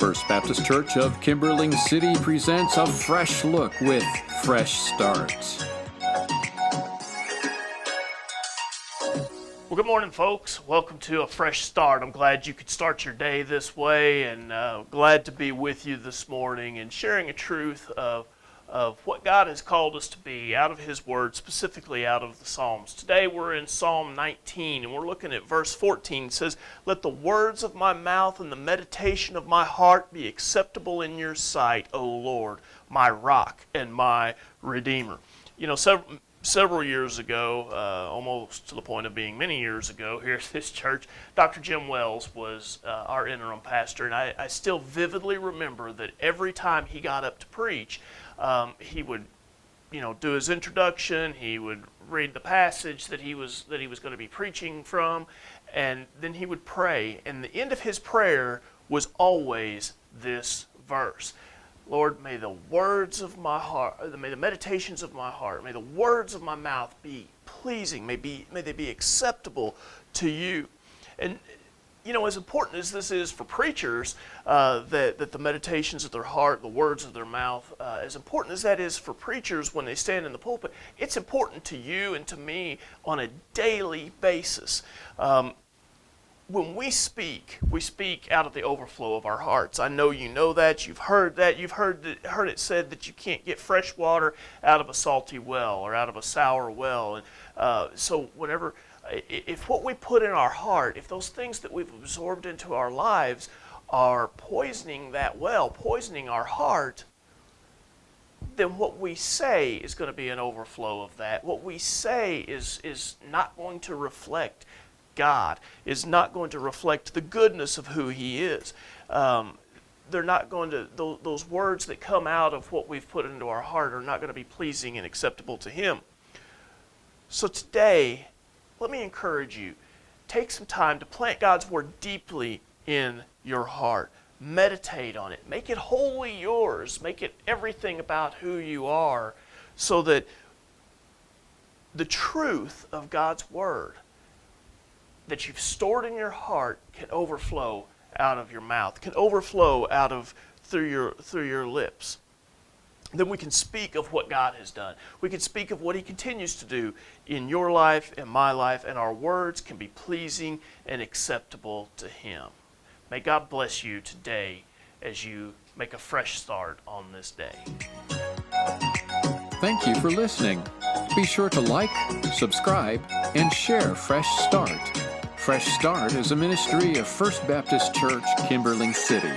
First Baptist Church of Kimberling City presents A Fresh Look with Fresh Start. Well, good morning, folks. Welcome to A Fresh Start. I'm glad you could start your day this way, and glad to be with you this morning and sharing a truth of what God has called us to be out of His Word, specifically out of the Psalms. Today we're in Psalm 19, and we're looking at verse 14. It says, "Let the words of my mouth and the meditation of my heart be acceptable in your sight, O Lord, my rock and my redeemer." You know, several years ago, almost to the point of being many years ago here at this church, Dr. Jim Wells was our interim pastor, and I still vividly remember that every time he got up to preach, he would, do his introduction. He would read the passage that he was going to be preaching from, and then he would pray. And the end of his prayer was always this verse: "Lord, may the words of my heart, may the meditations of my heart, may the words of my mouth be pleasing. May they be acceptable to you." And as important as this is for preachers, that the meditations of their heart, the words of their mouth, as important as that is for preachers when they stand in the pulpit, it's important to you and to me on a daily basis. When we speak out of the overflow of our hearts. I know you know that. You've heard that. You've heard it said that you can't get fresh water out of a salty well or out of a sour well. And so whenever, if what we put in our heart, if those things that we've absorbed into our lives are poisoning that well, poisoning our heart, then what we say is going to be an overflow of that. What we say is not going to reflect God, is not going to reflect the goodness of who He is. They're not going to, those words that come out of what we've put into our heart are not going to be pleasing and acceptable to Him. So today, let me encourage you, take some time to plant God's Word deeply in your heart. Meditate on it. Make it wholly yours. Make it everything about who you are, so that the truth of God's Word that you've stored in your heart can overflow out of your mouth, can overflow through your lips. Then we can speak of what God has done. We can speak of what He continues to do in your life, in my life, and our words can be pleasing and acceptable to Him. May God bless you today as you make a fresh start on this day. Thank you for listening. Be sure to like, subscribe, and share Fresh Start. Fresh Start is a ministry of First Baptist Church, Kimberling City.